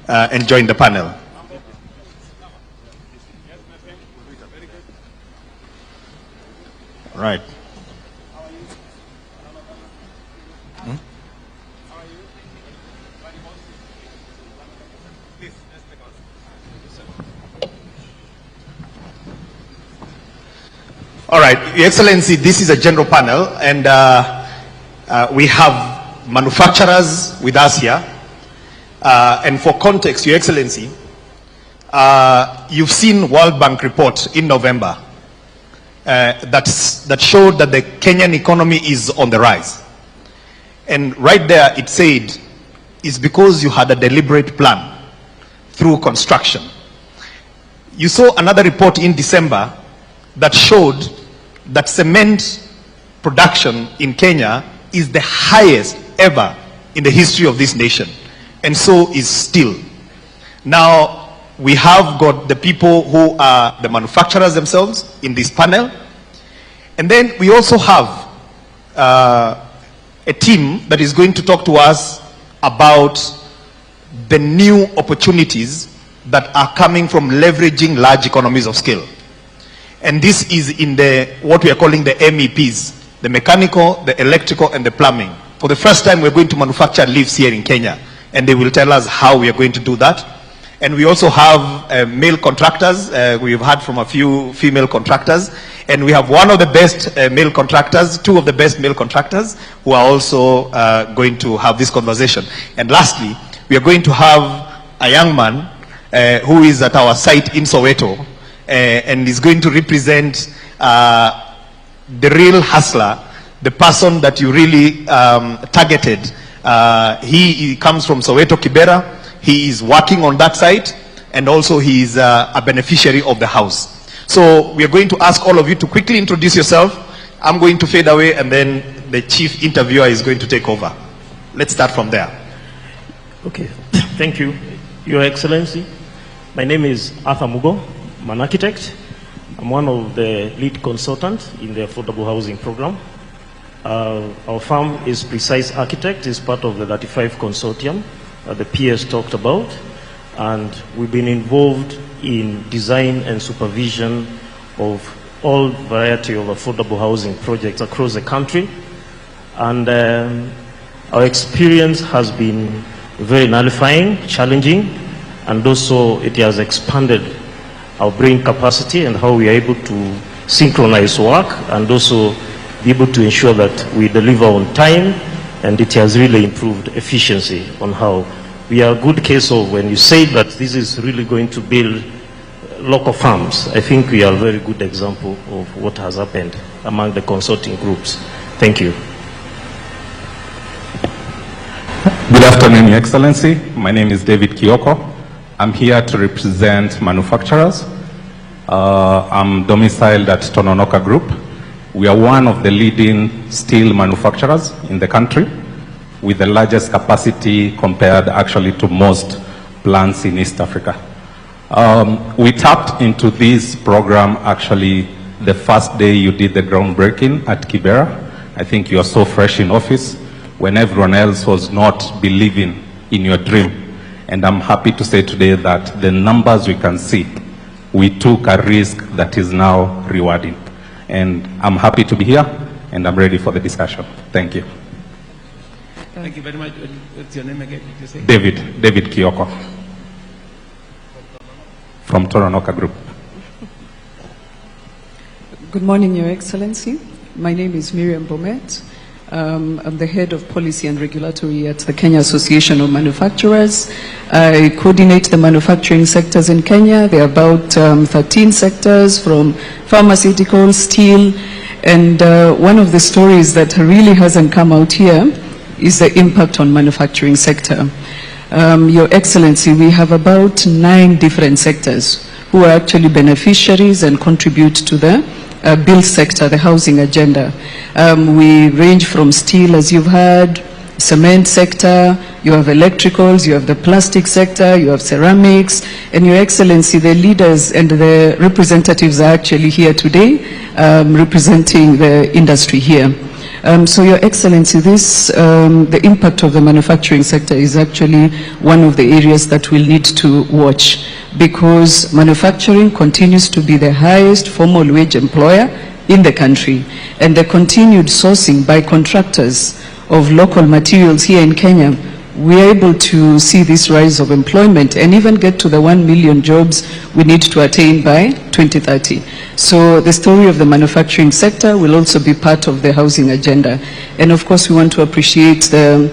and join the panel. Right. All right, Your Excellency, this is a general panel, and we have manufacturers with us here. And for context, Your Excellency, you've seen World Bank report in November that showed that the Kenyan economy is on the rise. And right there it said, it's because you had a deliberate plan through construction. You saw another report in December that showed that cement production in Kenya is the highest ever in the history of this nation, and so is steel. Now, we have got the people who are the manufacturers themselves in this panel, and then we also have a team that is going to talk to us about the new opportunities that are coming from leveraging large economies of scale. And this is in the what we are calling the MEPs, the mechanical, the electrical, and the plumbing. For the first time, we're going to manufacture lifts here in Kenya, and they will tell us how we are going to do that. And we also have male contractors. We've heard from a few female contractors, and we have one of the best male contractors, two of the best male contractors, who are also going to have this conversation. And lastly, we are going to have a young man who is at our site in Soweto, and is going to represent the real hustler, the person that you really targeted. He comes from Soweto, Kibera. He is working on that site, and also he is a beneficiary of the house. So we are going to ask all of you to quickly introduce yourself. I'm going to fade away, and then the chief interviewer is going to take over. Let's start from there. Okay, thank you, Your Excellency. My name is Arthur Mugo. I'm an architect. I'm one of the lead consultants in the affordable housing program. Our firm is Precise Architect, is part of the 35 consortium the PS talked about, and we've been involved in design and supervision of all variety of affordable housing projects across the country. And our experience has been very nullifying, challenging, and also it has expanded our brain capacity and how we are able to synchronize work and also be able to ensure that we deliver on time, and it has really improved efficiency on how we are a good case of when you say that this is really going to build local farms. I think we are a very good example of what has happened among the consulting groups. Thank you. Good afternoon, Your Excellency. My name is David Kioko. I'm here to represent manufacturers. I'm domiciled at Tononoka Group. We are one of the leading steel manufacturers in the country, with the largest capacity compared actually to most plants in East Africa. We tapped into this program actually the first day you did the groundbreaking at Kibera. I think you are so fresh in office when everyone else was not believing in your dream. And I'm happy to say today that the numbers we can see, we took a risk that is now rewarding. And I'm happy to be here, and I'm ready for the discussion. Thank you. Thank you very much. What's your name again? Did you say? David Kioko from Tononoka Group. Good morning, Your Excellency. My name is Miriam Bomet. I'm the head of policy and regulatory at the Kenya Association of Manufacturers. I coordinate the manufacturing sectors in Kenya. There are about 13 sectors, from pharmaceutical, steel, and one of the stories that really hasn't come out here is the impact on manufacturing sector. Your Excellency, we have about 9 different sectors who are actually beneficiaries and contribute to the build sector, the housing agenda. We range from steel, as you've heard, cement sector, you have electricals, you have the plastic sector, you have ceramics, and Your Excellency, the leaders and the representatives are actually here today representing the industry here. So Your Excellency, the impact of the manufacturing sector is actually one of the areas that we'll need to watch, because manufacturing continues to be the highest formal wage employer in the country, and the continued sourcing by contractors of local materials here in Kenya, we are able to see this rise of employment and even get to the 1 million jobs we need to attain by 2030. So the story of the manufacturing sector will also be part of the housing agenda. And of course, we want to appreciate the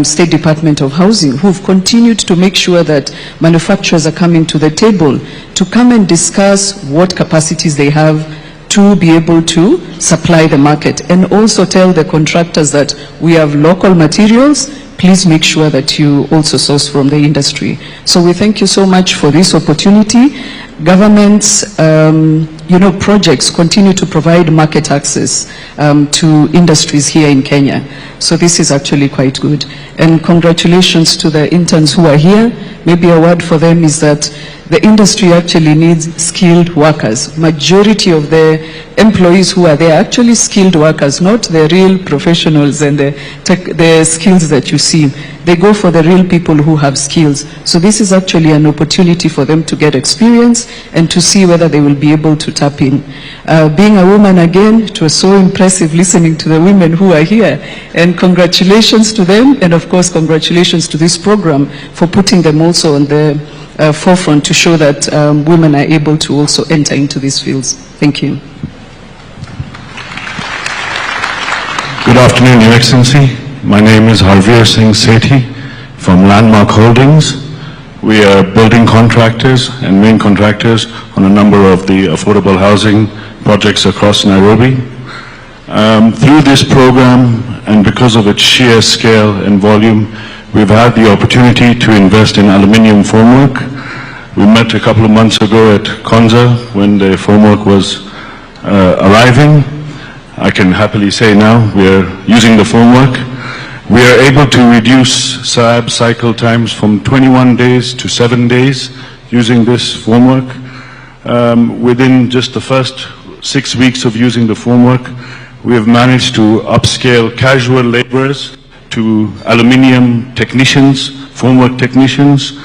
State Department of Housing, who've continued to make sure that manufacturers are coming to the table to come and discuss what capacities they have to be able to supply the market, and also tell the contractors that we have local materials, please make sure that you also source from the industry. So we thank you so much for this opportunity. Government's projects continue to provide market access to industries here in Kenya. So this is actually quite good. And congratulations to the interns who are here. Maybe a word for them is that the industry actually needs skilled workers. Majority of the employees who are there are actually skilled workers, not the real professionals and the skills that you see. They go for the real people who have skills. So this is actually an opportunity for them to get experience and to see whether they will be able to tap in. Being a woman again, it was so impressive listening to the women who are here. And congratulations to them, and of course congratulations to this program for putting them also on the forefront to show that women are able to also enter into these fields. Thank you. Good afternoon, Your Excellency. My name is Harveer Singh Sethi from Landmark Holdings. We are building contractors and main contractors on a number of the affordable housing projects across Nairobi. Through this program, and because of its sheer scale and volume, we've had the opportunity to invest in aluminium formwork. We met a couple of months ago at Konza when the formwork was arriving. I can happily say now we are using the formwork. We are able to reduce SAB cycle times from 21 days to 7 days using this formwork. Within just the first 6 weeks of using the formwork, we have managed to upscale casual laborers to aluminium technicians, formwork technicians.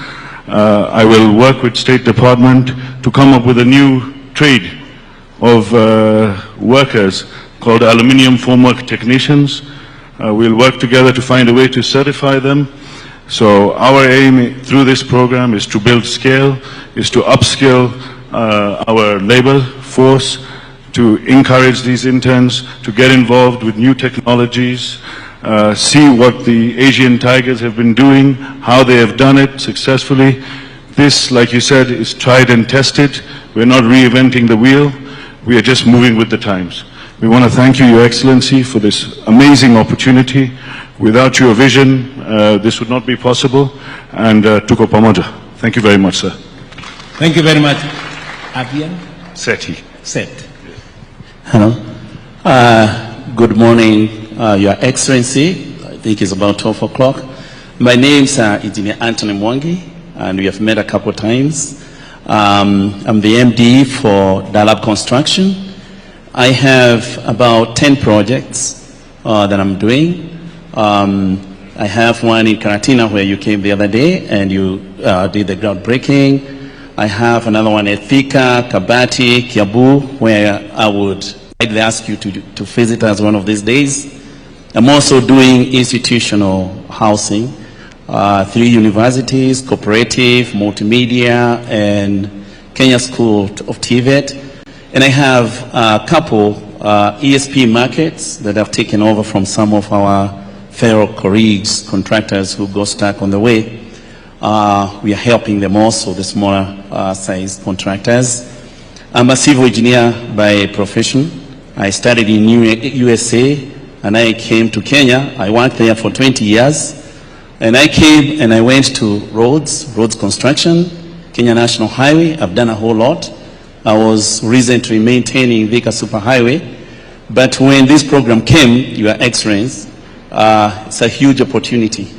I will work with State Department to come up with a new trade of workers called aluminium formwork technicians. We'll work together to find a way to certify them. So our aim through this program is to build scale, is to upskill our labor force, to encourage these interns to get involved with new technologies, see what the Asian tigers have been doing, how they have done it successfully. This, like you said, is tried and tested. We're not reinventing the wheel. We are just moving with the times. We want to thank you, Your Excellency, for this amazing opportunity. Without your vision, this would not be possible. And tuko pamoja. Thank you very much, sir. Thank you very much. Abian? Sethi. Set. Hello. Good morning, Your Excellency. I think it's about 12 o'clock. My name is Engineer Anthony Mwangi, and we have met a couple of times. I'm the MD for Dalab Construction. I have about 10 projects that I'm doing. I have one in Karatina where you came the other day and you did the groundbreaking. I have another one at Thika, Kabati, Kiabu, where I would likely ask you to visit us one of these days. I'm also doing institutional housing, 3 universities, cooperative, multimedia, and Kenya School of TVET. And I have a couple ESP markets that I've taken over from some of our fellow colleagues, contractors who got stuck on the way. We are helping them also, the smaller size contractors. I'm a civil engineer by profession. I studied in USA and I came to Kenya. I worked there for 20 years. And I came and I went to roads construction, Kenya National Highway. I've done a whole lot. I was recently maintaining Thika Superhighway. But when this program came, Your Excellency, It's a huge opportunity.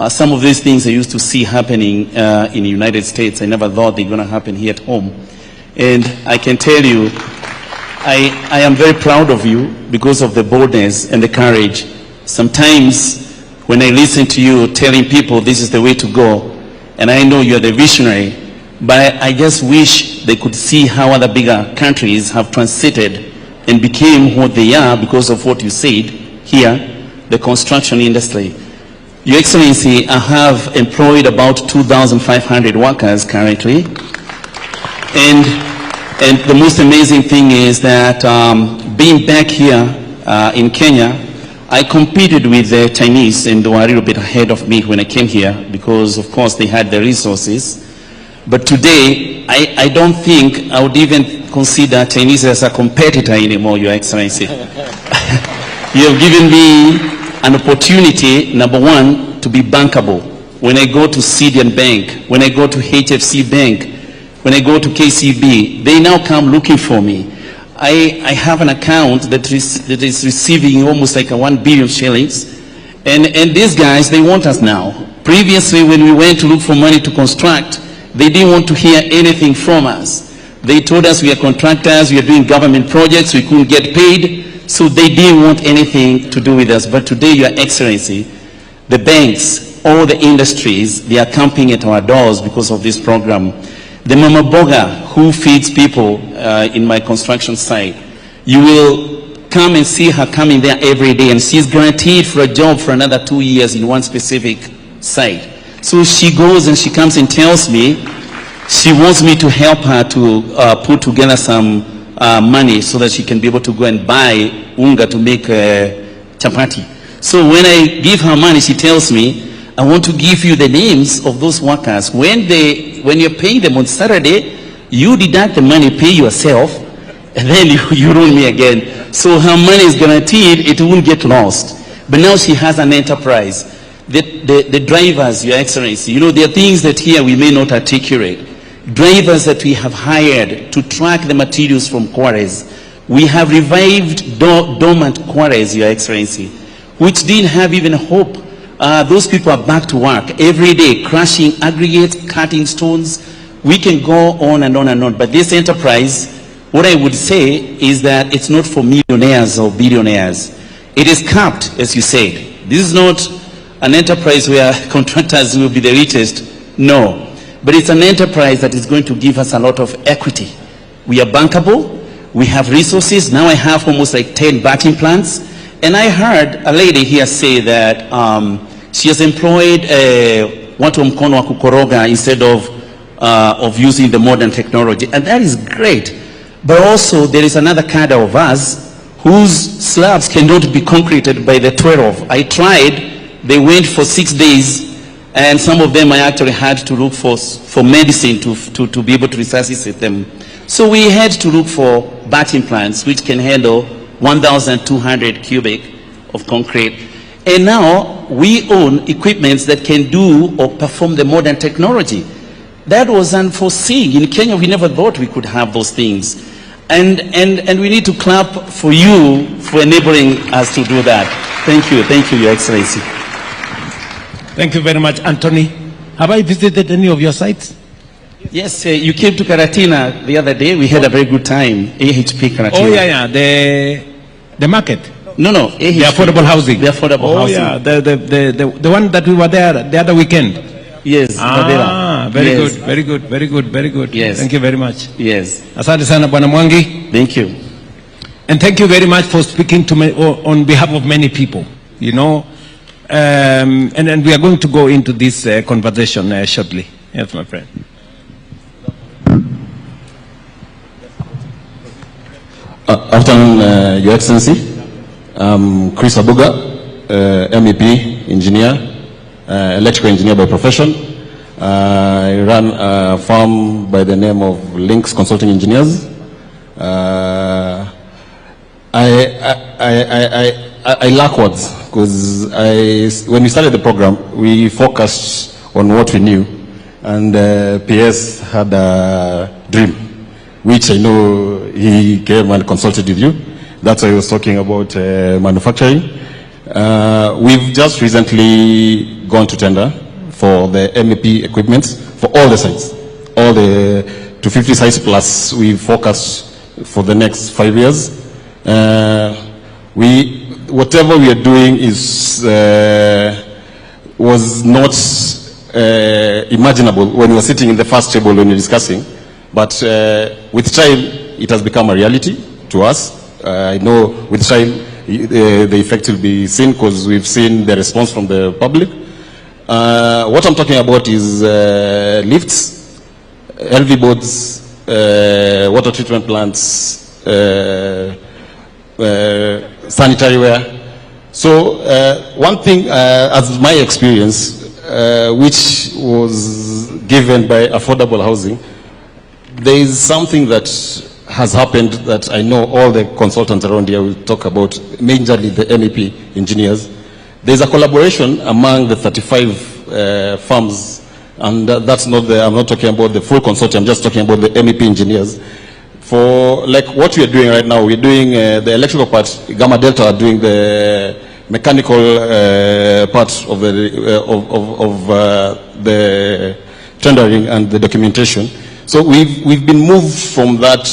Some of these things I used to see happening in the United States. I never thought they're going to happen here at home. And I can tell you, I am very proud of you because of the boldness and the courage. Sometimes when I listen to you telling people this is the way to go, and I know you're the visionary, but I just wish they could see how other bigger countries have transited and became what they are because of what you said here, the construction industry. Your Excellency, I have employed about 2,500 workers currently. And the most amazing thing is that being back here in Kenya, I competed with the Chinese, and they were a little bit ahead of me when I came here because, of course, they had the resources. But today, I don't think I would even consider Chinese as a competitor anymore, Your Excellency. You have given me an opportunity, number one, to be bankable. When I go to Cedian Bank, when I go to HFC Bank, when I go to KCB, they now come looking for me. I have an account that is receiving almost like 1 billion shillings. And these guys, they want us now. Previously, when we went to look for money to construct, they didn't want to hear anything from us. They told us we are contractors, we are doing government projects, we couldn't get paid, so they didn't want anything to do with us. But today, Your Excellency, the banks, all the industries, they are camping at our doors because of this program. The Mama Boga who feeds people in my construction site, you will come and see her coming there every day, and she's guaranteed for a job for another 2 years in one specific site. So she goes and she comes and tells me she wants me to help her to put together some money so that she can be able to go and buy unga to make chapati. So when I give her money, she tells me, I want to give you the names of those workers. When you're paying them on Saturday, you deduct the money, pay yourself, and then you roll me again. So her money is guaranteed, it won't get lost. But now she has an enterprise. The drivers, Your Excellency, you know, there are things that here we may not articulate. Drivers that we have hired to track the materials from quarries. We have revived dormant quarries, Your Excellency, which didn't have even hope. Those people are back to work every day, crushing aggregates, cutting stones. We can go on and on and on. But this enterprise, what I would say is that it's not for millionaires or billionaires. It is capped, as you said. This is not an enterprise where contractors will be the richest. No. But it's an enterprise that is going to give us a lot of equity. We are bankable. We have resources. Now I have almost like 10 batching plants. And I heard a lady here say that she has employed watu mkono wa kukoroga instead of using the modern technology. And that is great. But also there is another cadre of us whose slabs cannot be concreted by the 12. I tried. They went for 6 days. And some of them I actually had to look for medicine to be able to resuscitate them. So we had to look for batching plants which can handle 1,200 cubic of concrete. And now we own equipments that can do or perform the modern technology. That was unforeseen. In Kenya, we never thought we could have those things. And we need to clap for you for enabling us to do that. Thank you, Your Excellency. Thank you very much, Anthony. Have I visited any of your sites? Yes, you came to Karatina the other day. We had a very good time. AHP Karatina. Oh, yeah. The market. No, AHP. The affordable housing. The affordable housing. Yeah, the one that we were there the other weekend. Yes. Very good. Yes. Thank you very much. Yes. Asante sana Bwana Mwangi. Thank you. And thank you very much for speaking to me on behalf of many people. You know, and we are going to go into this conversation shortly. Yes, my friend. Afternoon, Your Excellency. I'm Chris Abuga, MEP, engineer, electrical engineer by profession. I run a firm by the name of Links Consulting Engineers. I lack words because when we started the program, we focused on what we knew, and PS had a dream, which I know he came and consulted with you. That's why he was talking about manufacturing. We've just recently gone to tender for the MEP equipment for all the sites, all the 250 sites plus we focus for the next 5 years. Whatever we are doing was not imaginable when we were sitting in the first table when we were discussing, but with time it has become a reality to us. I know with time the effect will be seen because we've seen the response from the public. What I'm talking about is lifts, LV boards, water treatment plants, sanitary ware. So one thing, as my experience, which was given by affordable housing, there is something that has happened that I know all the consultants around here will talk about, majorly the MEP engineers. There's a collaboration among the 35 firms, and that's not the, I'm not talking about the full consortium, I'm just talking about the MEP engineers. For like what we are doing right now, we're doing the electrical part, Gamma Delta are doing the mechanical part of the tendering and the documentation. So we've been moved from that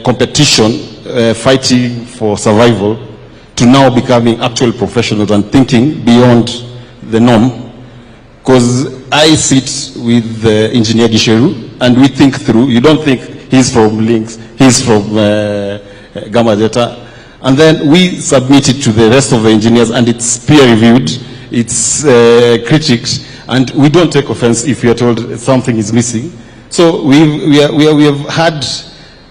competition, fighting for survival, to now becoming actual professionals and thinking beyond the norm. Because I sit with Engineer Gisheru and we think through. You don't think he's from Links, he's from Gamma Delta. And then we submit it to the rest of the engineers and it's peer reviewed, it's critiqued, and we don't take offense if we are told something is missing. So we have had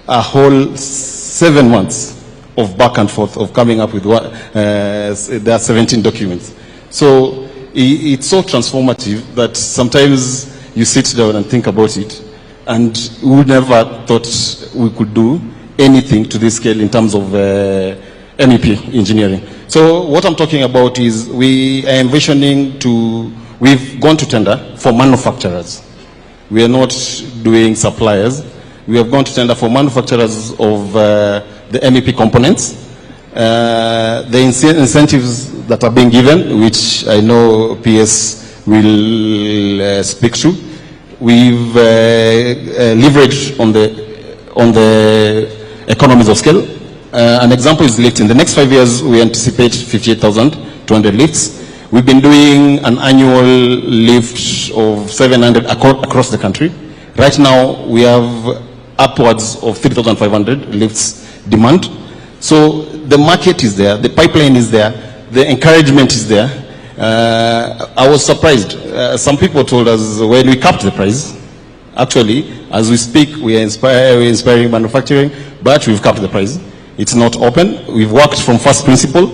a whole 7 months of back and forth of coming up with what, there are 17 documents. So it's so transformative that sometimes you sit down and think about it, and we never thought we could do anything to this scale in terms of MEP engineering. So what I'm talking about is we are envisioning we've gone to tender for manufacturers. We are not doing suppliers. We have gone to tender for manufacturers of the MEP components. The incentives that are being given, which I know PS will speak to, we've leveraged on the economies of scale. An example is lift. In the next 5 years, we anticipate 58,200 lifts. We've been doing an annual lift of 700 across the country. Right now, we have upwards of 3,500 lifts demand. So the market is there, the pipeline is there, the encouragement is there. I was surprised. Some people told us when we capped the price, actually, as we speak, we're inspiring manufacturing, but we've capped the price. It's not open. We've worked from first principle,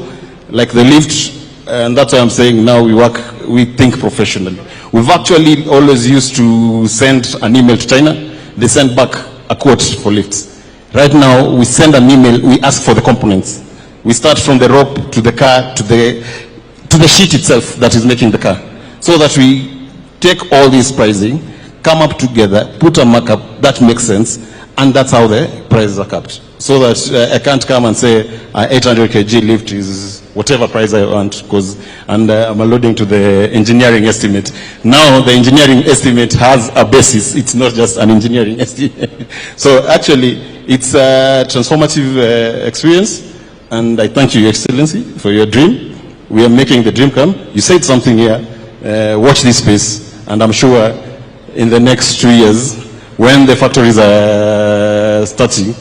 like the lift, and that's why I'm saying now we think professionally. We've actually always used to send an email to China. They send back a quote for lifts. Right now, we send an email, we ask for the components. We start from the rope to the car, to the sheet itself that is making the car. So that we take all this pricing, come up together, put a markup that makes sense, and that's how the prices are capped. So that I can't come and say 800 kg lift is whatever price I want, and I'm alluding to the engineering estimate. Now the engineering estimate has a basis. It's not just an engineering estimate. So actually, it's a transformative experience, and I thank you, Your Excellency, for your dream. We are making the dream come. You said something here. Watch this space, and I'm sure in the next 2 years, when the factories are starting,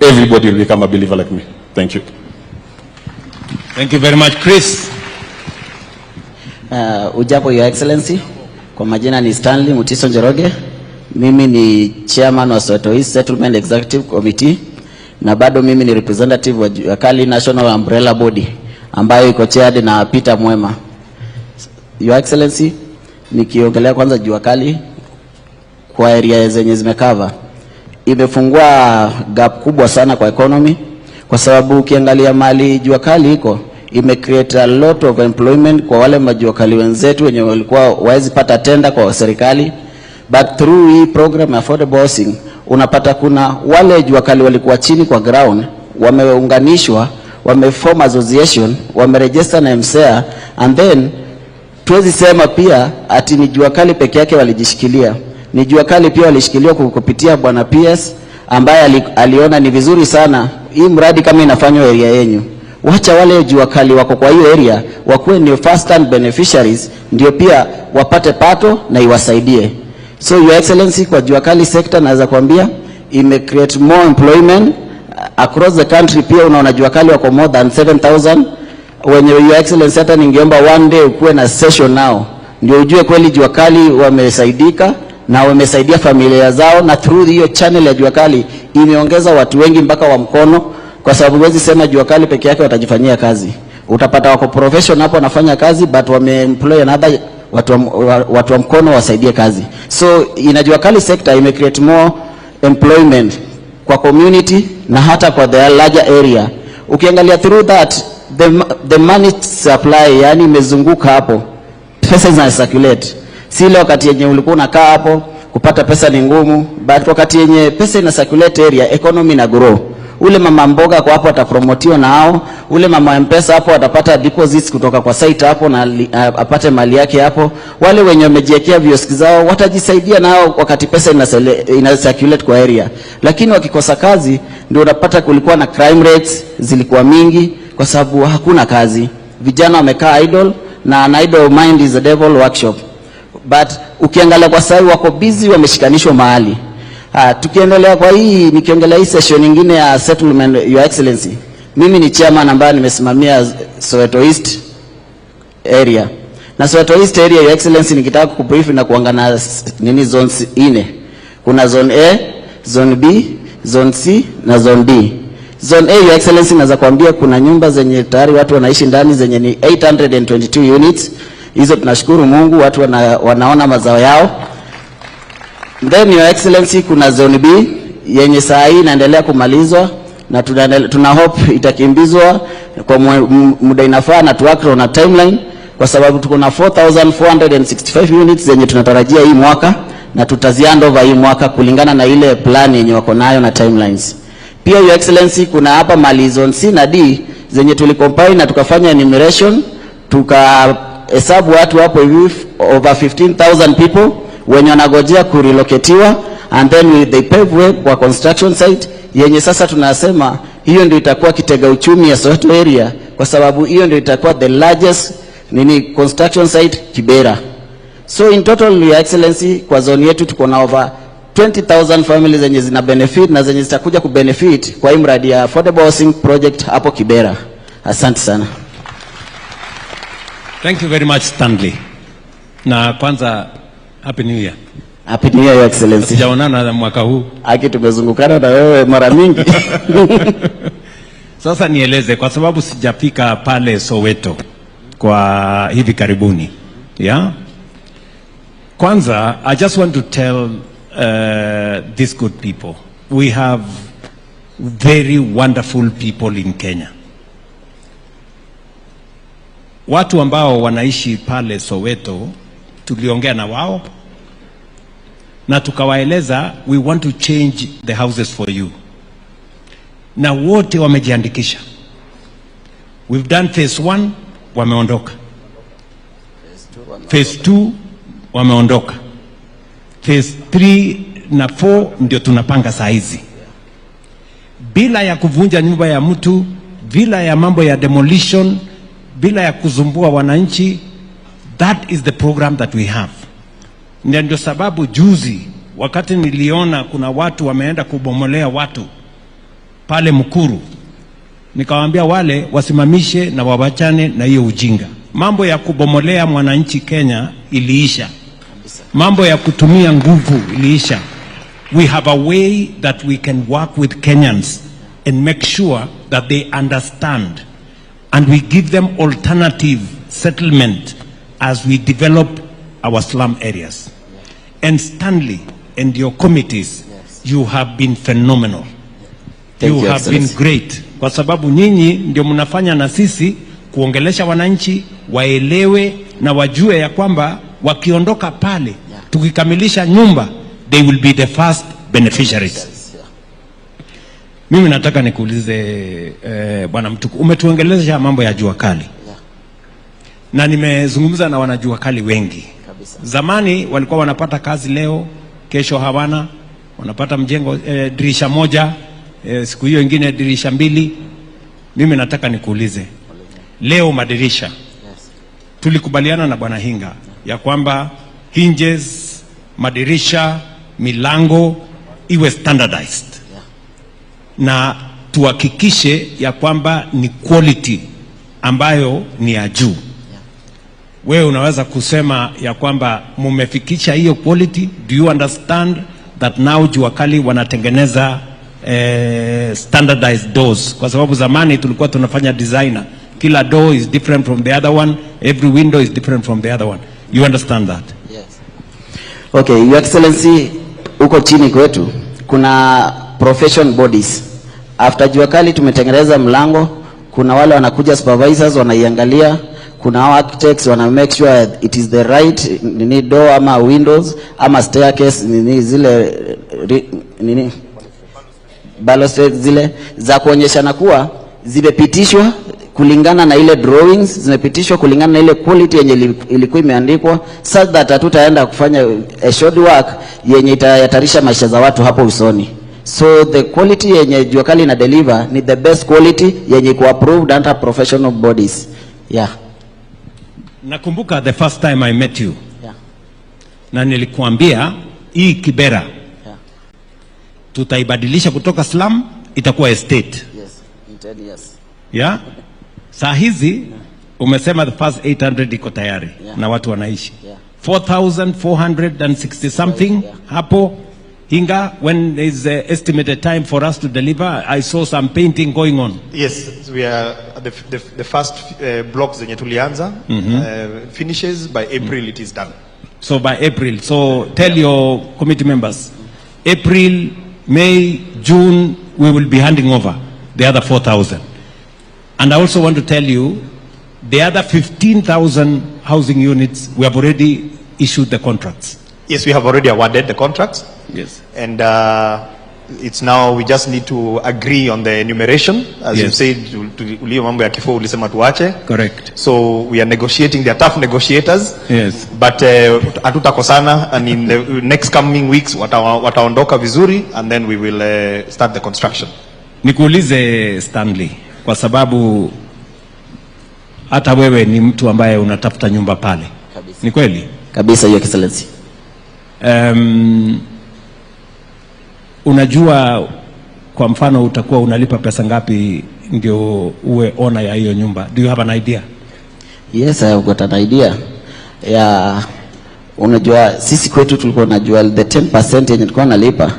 everybody will become a believer like me. Thank you. Thank you very much, Chris. Ujapo, Your Excellency. Kwa majina ni Stanley Mutiso Njoroge. Mimi ni chairman wa Soweto East Settlement Executive Committee, na bado mimi ni representative wa Juakali National Umbrella Body ambayo iko chaired na Peter Mwema. Your Excellency, nikiongelea kwanza Juakali kwa area zenye zimekava, imefungua gap kubwa sana kwa economy, kwa sababu ukiangalia mali Juakali iko create a lot of employment kwa wale majuakali wenzetu wenye walikuwa waezi pata tenda kwa serikali. But through hii program affordable housing, unapata kuna wale juakali walikuwa chini kwa ground, wameunganishwa, wameform association, wameregister na MCA, and then tuwezi sema pia ati ni jua kali peke yake walijishikilia. Ni jua kali pia walishikilia kupitia bwana PS ambaye aliona ni vizuri sana hii mradi kama inafanywa area yenu. Wacha wale jua kali wako kwa hiyo area wakuwe ni first hand beneficiaries, ndio pia wapate pato na iwasaidie. So your excellency, kwa jua kali sector naweza kuambia ime create more employment across the country. Pia unaona jua kali wako more than 7,000 wenye your excellency, hata ningeomba one day ukuwe na session nao ndio ujue kweli jua kali wamesaidika na wamesaidia familia zao, na through hiyo channel ya jua kali imeongeza watu wengi mpaka wa mkono, kwa sababu huwezi sema jua kali peke yake watajifanyia kazi. Utapata wako profession hapo wanafanya kazi, but wameemploy another watu wa mkono wasaidie kazi. So ina jua kali sector ime create more employment kwa community na hata kwa the larger area. Ukiangalia through that the money supply, yani imezunguka hapo, pesa zina circulate. Si ile wakati yenye ulikuwa unakaa hapo kupata pesa ni ngumu, but wakati yenye pesa ina circulate area, economy na grow. Ule mama mboga kwa hapo atapromotiwa na hao, ule mama mpesa hapo atapata deposits kutoka kwa site hapo na apate mali yake hapo. Wale wenye wamejiwekea vioski zao watajisaidia nao wakati pesa ina circulate kwa area. Lakini wakikosa kazi ndio unapata kulikuwa na crime rates zilikuwa mingi kwa sababu hakuna kazi. Vijana wamekaa idle, na an idle mind is a devil workshop. But ukiangalia kwa sasa wako busy, wameshikanishwa mahali. Tukiendelea kwa hii, nikiongelea hii session nyingine ya settlement, your excellency, mimi ni chairman ambaye nimesimamia Soweto East area. Na Soweto East area, your excellency, nikitaka kukubrief na kuangana nini zones 4. Kuna zone A, zone B, zone C na zone D. Zone A, your excellency, naweza kuambia kuna nyumba zenye tayari watu wanaishi ndani zenye ni 822 units. Hizo tunashukuru Mungu, watu wanaona mazao yao. Then your excellency, kuna zone B yenye saa hii inaendelea kumalizwa na tuna hope itakimbizwa kwa muda inafaa na tuwakro na timeline, kwa sababu tuko na 4465 units zenye tunatarajia hii mwaka na tutaziand over hii mwaka kulingana na ile plan yenye wako nayo na timelines. Pia your excellency, kuna hapa mali zone C na D zenye tulicompile na tukafanya enumeration, tukahesabu watu hapo hivi over 15,000 people wenye wanagojea kurelocatiwa, and then they pave way kwa construction site yenye sasa tunasema hiyo ndio itakuwa kitega uchumi ya Soweto area, kwa sababu hiyo ndio itakuwa the largest construction site Kibera. So in total, your excellency, kwa zone yetu tuko na over 20,000 families zenye zina benefit na zenye zitakuja kubenefit kwa hii mradi ya affordable housing project hapo Kibera. Asante sana. Thank you very much, Stanley. Na kwanza Happy New Year. Happy New Year, your excellency. Sijaonana na mwaka huu. Aki tumezungukana na wewe mara mingi. Sasa nieleze, kwa sababu sijafika pale Soweto kwa hivi karibuni. Yeah? Kwanza, I just want to tell these good people, we have very wonderful people in Kenya. Watu ambao wanaishi pale Soweto, tuliongea na wao na tukawaeleza we want to change the houses for you, na wote wamejiandikisha. We've done phase 1, wameondoka. Phase 2 wameondoka. Phase 3 na 4 ndio tunapanga saa hizi, bila ya kuvunja nyumba ya mtu, bila ya mambo ya demolition, bila ya kuzumbua wananchi. That is the program that we have. Ndio sababu juzi wakati niliona kuna watu wameenda kubomolea watu pale Mukuru, nikawaambia wale wasimamishe na wawachane na hiyo ujinga. Mambo ya kubomolea mwananchi Kenya iliisha. Mambo ya kutumia nguvu iliisha. We have a way that we can work with Kenyans and make sure that they understand, and we give them alternative settlement as we develop our slum areas. And Stanley and your committees, you have been phenomenal. You have been great. Kwa sababu nyinyi ndio mnafanya na sisi kuongelesha wananchi waelewe na wajue ya kwamba wakiondoka pale, tukikamilisha nyumba, they will be the first beneficiaries. Mimi nataka nikuulize bwana Mtuku, umetuongelesha mambo ya jua kali. Na nimezungumza na wanajua kali wengi. Kabisa. Zamani walikuwa wanapata kazi leo, kesho hawana, wanapata mjengo dirisha moja, siku hiyo ingine dirisha mbili. Mimi nataka nikuulize. Leo madirisha. Yes. Tulikubaliana na bwana Hinga ya kwamba hinges, madirisha, milango iwe standardized. Yeah. Na tuhakikishe ya kwamba ni quality ambayo ni ya juu. Wewe unaweza kusema ya kwamba mumefikisha hiyo quality? Do you understand that now jua kali wanatengeneza standardized doors? Kwa sababu zamani tulikuwa tunafanya designer, kila door is different from the other one, every window is different from the other one. You understand that? Yes. Okay, Your Excellency, uko chini kwetu kuna profession bodies. After jua kali tumetengeneza mlango, kuna wale wanakuja supervisors wanaiangalia, kuna architects wana make sure it is the right door ama windows ama staircase zile balustrade zile za kuonyeshana kuwa zimepitishwa kulingana na ile drawings, zimepitishwa kulingana na ile quality yenye ilikuwa imeandikwa, such that hatutaenda kufanya a short work yenye itahatarisha maisha za watu hapo usoni. So the quality yenye jua kali na deliver ni the best quality yenye iko approved under professional bodies. Yeah. Nakumbuka the first time I met you. Yeah. Na nilikuambia hii Kibera. Yeah. Tutaibadilisha kutoka slum itakuwa estate. Yes, in 10 years. Yeah. Saa hizi umesema the first 800 iko tayari. Yeah. Na watu wanaishi. Yeah. 4,460 something. Yeah. Hapo Hinga, when is the estimated time for us to deliver? I saw some painting going on. Yes, we are the first blocks zenye tulianza finishes by April. It is done. So by April. So tell your committee members, April, May, June, we will be handing over the other 4,000. And I also want to tell you, the other 15,000 housing units, we have already issued the contracts. Yes, we have already awarded the contracts. Yes. And it's now, we just need to agree on the enumeration. As you said, ulio mambo ya kifo ulisema tuache. Correct. So we are negotiating, they are tough negotiators. Yes. But hatutakosana, and in the next coming weeks wataondoka vizuri, and then we will start the construction. Nikuulize Stanley, kwa sababu hata wewe ni mtu ambaye unatafuta nyumba pale. Kabisa. Ni kweli? Kabisa, Your Excellency. Unajua kwa mfano utakuwa unalipa pesa ngapi ndio uwe owner ya hiyo nyumba? Do you have an idea? Yes, I have got an idea. Yeah, unajua sisi kwetu tulikuwa tunajua the 10% yenye tulikuwa nalipa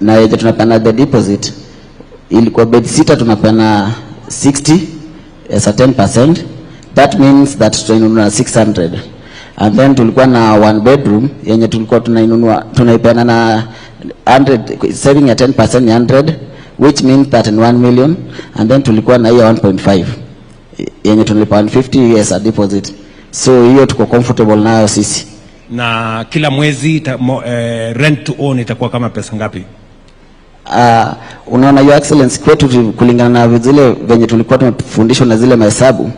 na yenye tunapana the deposit ilikuwa bed sitter tunapana 60 as a 10%. That means that tunainunua 600. And then tulikuwa na one bedroom yenye tulikuwa tunaipeana na 100, saving ya 10% ni 100, which means that in 1 million. And then tulikuwa na hiyo 1.5 yenye tunalipa 150 as a deposit. So hiyo tuko comfortable nayo sisi. Na kila mwezi rent to own itakuwa kama pesa ngapi? Unaona Your Excellency, kwetu kulingana na zile venye tulikuwa tumefundishwa na zile mahesabu,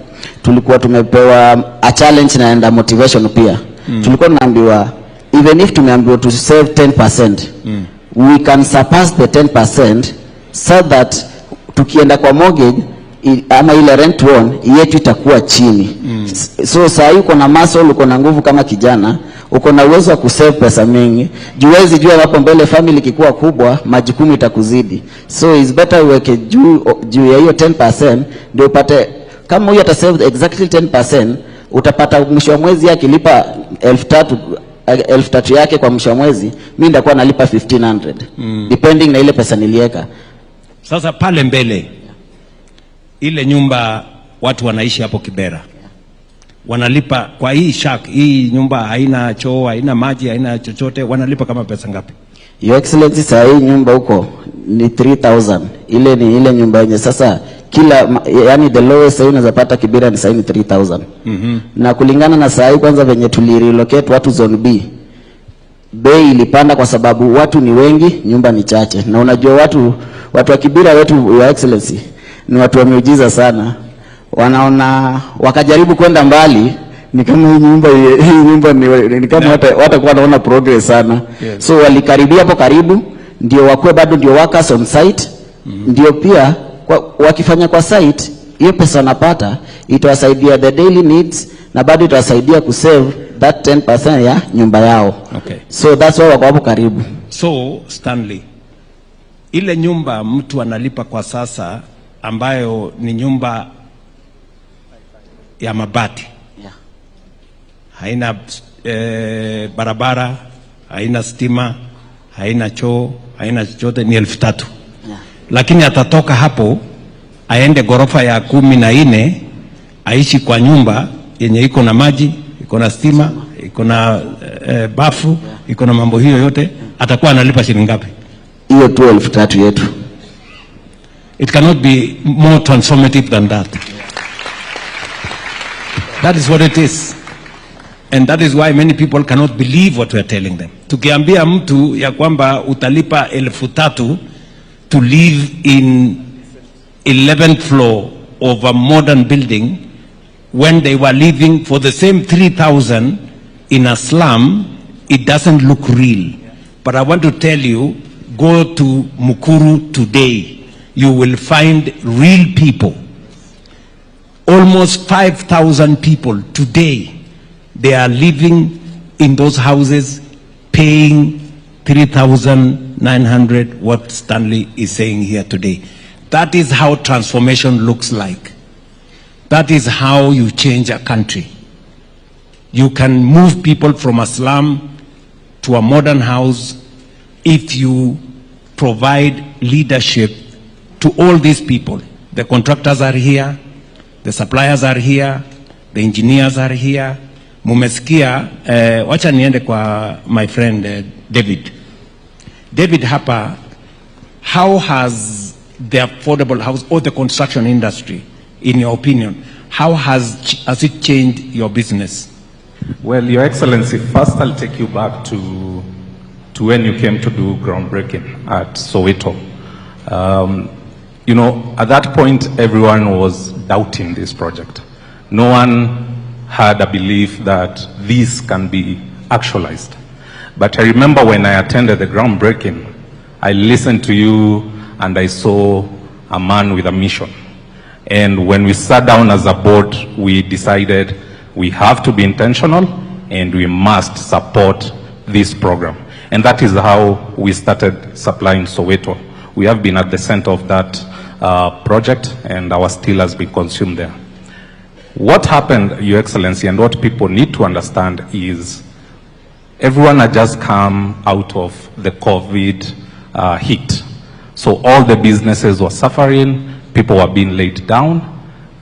tulikuwa tumepewa a challenge na motivation pia. Tulikuwa tunaambiwa even if tumeambiwa to save 10%, we can surpass the 10% so that tukienda kwa mortgage ama ile rent to own yetu itakuwa chini. So saa hii uko na muscle, uko na nguvu kama kijana, uko na uwezo wa kusave pesa mingi. Juwezi jua hapo mbele family kikuwa kubwa, majukumu itakuzidi. So it's better uweke juu ya hiyo 10% ndio upate, kama huyu atasave exactly 10%, utapata mwisho wa mwezi akilipa 3,000 yake kwa mwisho wa mwezi, mimi ndakuwa nalipa 1,500 depending na ile pesa niliweka. Sasa pale mbele ile nyumba watu wanaishi hapo Kibera wanalipa kwa hii shack, hii nyumba haina choo, haina maji, haina chochote, wanalipa kama pesa ngapi? Your Excellency, saa hii nyumba huko ni 3,000. Ile ni ile nyumba yenye sasa kila, yani the lowest sasa unaweza pata Kibera ni sasa 3,000. Na kulingana na saa hii kwanza venye tulirelocate watu zone B, bei ilipanda kwa sababu watu ni wengi, nyumba ni chache. Na unajua watu wa Kibira wetu, Your Excellency, ni watu wa miujiza sana. Wanaona wakajaribu kwenda mbali, ni kama hii nyumba ni kama watakuwa wanaona progress sana. Yes. So walikaribia hapo karibu, ndio wakue bado ndio workers on site. Ndio pia wakifanya kwa site, hiyo pesa wanapata itawasaidia the daily needs na bado itawasaidia kusave that 10% ya nyumba yao. Okay. So that's why wako hapo karibu. So Stanley, ile nyumba mtu analipa kwa sasa ambayo ni nyumba ya mabati, yeah, haina barabara, haina stima, haina choo, haina chochote, ni 3,000. Yeah. Lakini atatoka hapo aende gorofa ya 14 aishi kwa nyumba yenye iko na maji, iko na stima, iko na bafu, yeah, iko na mambo hiyo yote, atakuwa analipa shilingi ngapi? Hiyo 12,000 yetu. It cannot be more transformative than that. That is what it is. And that is why many people cannot believe what we are telling them. Tukiambia mtu ya kwamba utalipa 3,000 to live in 11th floor of a modern building when they were living for the same 3,000 in a slum, it doesn't look real. But I want to tell you, go to Mukuru today. You will find real people. Almost 5,000 people today, they are living in those houses paying 3,900, what Stanley is saying here today. That is how transformation looks like. That is how you change a country. You can move people from a slum to a modern house if you provide leadership to all these people. The contractors are here, the suppliers are here, the engineers are here. Mumesikia, wacha niende kwa my friend David. David hapa, how has the affordable house or the construction industry, in your opinion, how has it changed your business? Well, Your Excellency, first I'll take you back to when you came to do groundbreaking at Soweto. You know, at that point, everyone was doubting this project. No one had a belief that this can be actualized. But I remember when I attended the groundbreaking, I listened to you and I saw a man with a mission. And when we sat down as a board, we decided we have to be intentional and we must support this program. And that is how we started supplying Soweto. We have been at the center of that project, and our steel has been consumed there. What happened, Your Excellency, and what people need to understand is everyone had just come out of the COVID heat. So all the businesses were suffering, people were being laid down,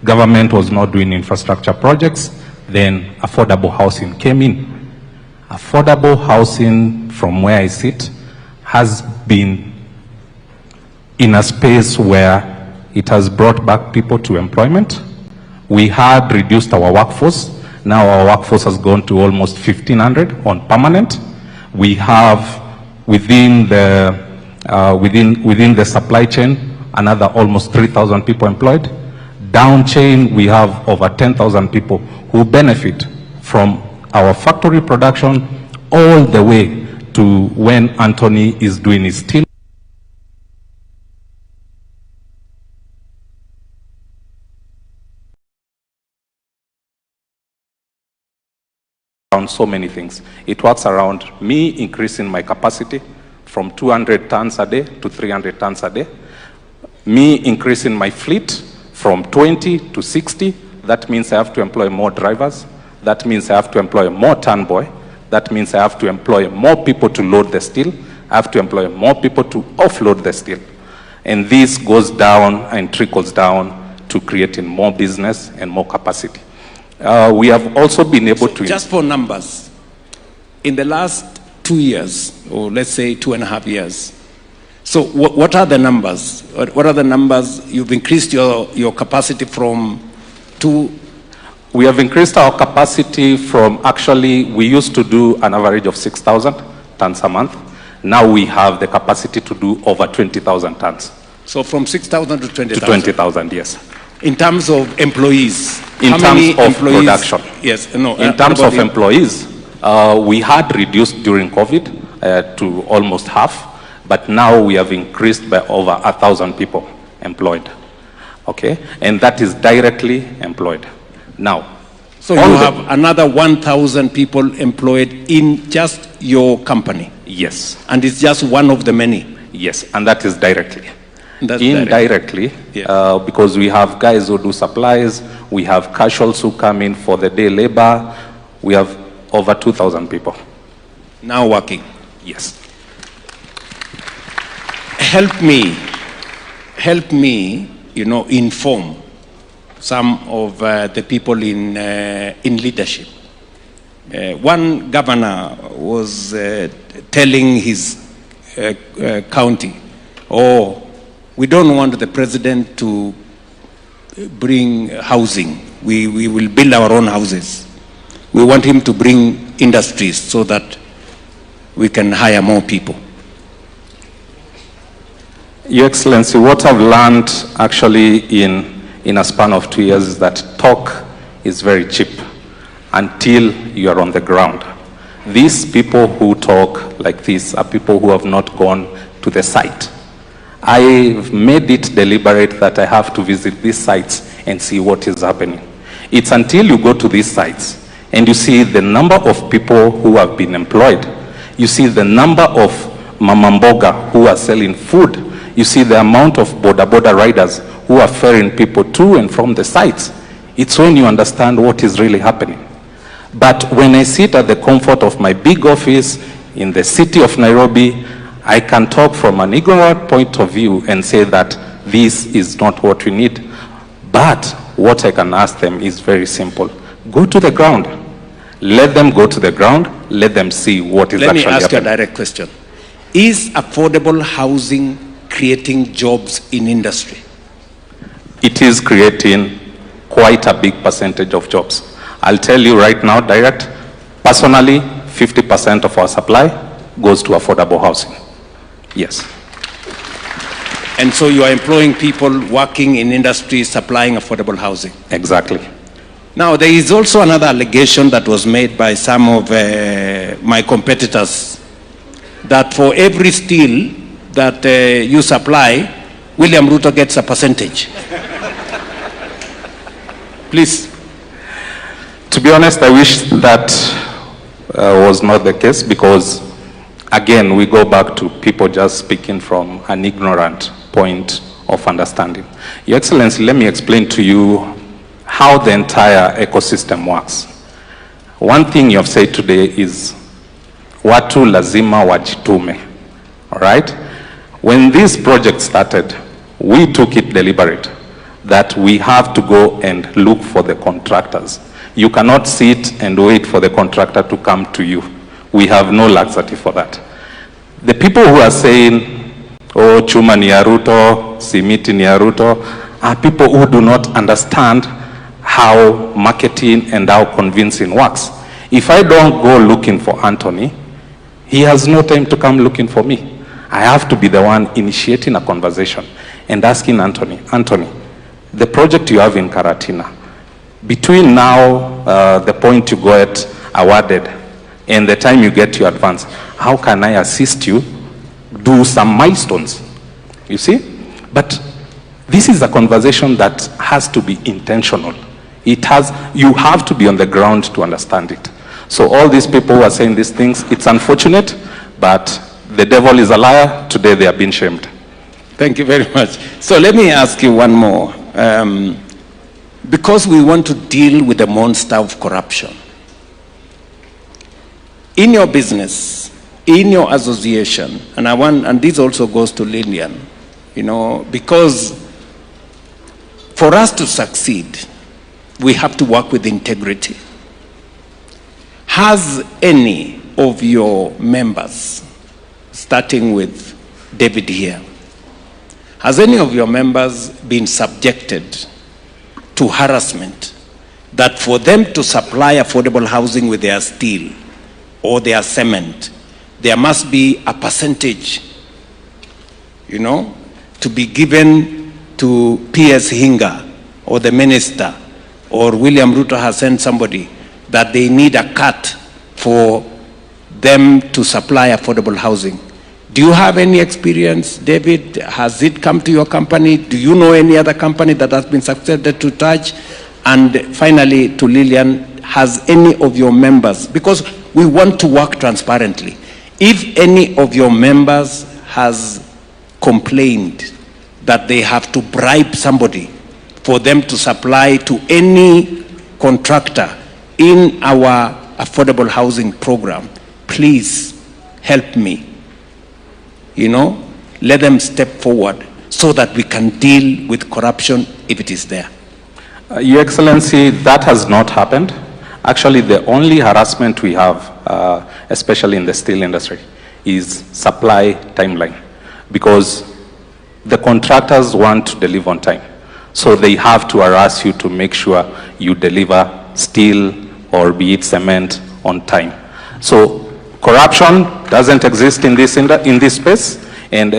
government was not doing infrastructure projects, then affordable housing came in. Affordable housing, from where I sit, has been in a space where it has brought back people to employment. We had reduced our workforce. Now our workforce has gone to almost 1,500 on permanent. We have within the supply chain another almost 3,000 people employed. Down chain, we have over 10,000 people who benefit from our factory production all the way to when Anthony is doing his steel. Around so many things. It works around me increasing my capacity from 200 tons a day to 300 tons a day. Me increasing my fleet from 20 to 60. That means I have to employ more drivers. That means I have to employ more ton boy. That means I have to employ more people to load the steel. I have to employ more people to offload the steel. And this goes down and trickles down to creating more business and more capacity. We have also been able to... Just for numbers, in the last 2 years, or let's say 2.5 years, so what are the numbers? What are the numbers? You've increased your capacity from two... We have increased our capacity from, actually, we used to do an average of 6,000 tons a month. Now we have the capacity to do over 20,000 tons. So from 6,000 to 20,000? To 20,000, yes. In terms of employees? In terms of production? Yes, no. In terms of employees, we had reduced during COVID to almost half, but now we have increased by over 1,000 people employed. Okay? And that is directly employed. Now, so you have another 1,000 people employed in just your company? Yes. And it's just one of the many? Yes, and that is directly. That's indirectly, yeah. Because we have guys who do supplies, we have casuals who come in for the day labor, we have over 2,000 people. Now working? Yes. Help me, you know, inform some of the people in leadership. One governor was telling his county, we don't want the president to bring housing. We will build our own houses. We want him to bring industries so that we can hire more people. Your Excellency, what I've learned actually in a span of 2 years is that talk is very cheap until you are on the ground. These people who talk like this are people who have not gone to the site. I've made it deliberate that I have to visit these sites and see what is happening. It's until you go to these sites and you see the number of people who have been employed, you see the number of mamamboga who are selling food, you see the amount of boda riders who are ferrying people to and from the sites. It's when you understand what is really happening. But when I sit at the comfort of my big office in the city of Nairobi, I can talk from an ignorant point of view and say that this is not what we need. But what I can ask them is very simple. Go to the ground. Let them go to the ground. Let them see what is actually happening. Let me ask you a direct question. Is affordable housing creating jobs in industry? It is creating quite a big percentage of jobs. I'll tell you right now, direct, personally, 50% of our supply goes to affordable housing. Yes. And so you are employing people working in industry supplying affordable housing? Exactly. Now, there is also another allegation that was made by some of my competitors that for every steel that you supply, William Ruto gets a percentage. Please. To be honest, I wish that was not the case because, again, we go back to people just speaking from an ignorant point of understanding. Your Excellency, let me explain to you how the entire ecosystem works. One thing you have said today is, watu lazima wajitume, all right? When this project started, we took it deliberate that we have to go and look for the contractors. You cannot sit and wait for the contractor to come to you. We have no laxity for that. The people who are saying, oh, chuma ni ya Ruto, simiti ni ya Ruto, are people who do not understand how marketing and how convincing works. If I don't go looking for Anthony, he has no time to come looking for me. I have to be the one initiating a conversation and asking Anthony, the project you have in Karatina, between now, the point you get awarded and the time you get your advance, how can I assist you do some milestones? You see? But this is a conversation that has to be intentional. You have to be on the ground to understand it. So all these people who are saying these things, it's unfortunate, but the devil is a liar. Today they are being shamed. Thank you very much. So let me ask you one more. Because we want to deal with the monster of corruption, in your business, in your association, and this also goes to Lillian, you know, because for us to succeed, we have to work with integrity. Has any of your members, starting with David here, has any of your members been subjected to harassment that for them to supply affordable housing with their steel or their cement, there must be a percentage, you know, to be given to PS Hinga or the minister, or William Ruto has sent somebody, that they need a cut for them to supply affordable housing. Do you have any experience, David? Has it come to your company? Do you know any other company that has been succeeded to Touch? And finally, to Lillian, has any of your members, because we want to work transparently, if any of your members has complained that they have to bribe somebody for them to supply to any contractor in our affordable housing program, please help me. You know, let them step forward so that we can deal with corruption if it is there. Your Excellency, that has not happened. Actually, the only harassment we have, especially in the steel industry, is supply timeline, because the contractors want to deliver on time. So they have to harass you to make sure you deliver steel or be it cement on time. So corruption doesn't exist in this space, and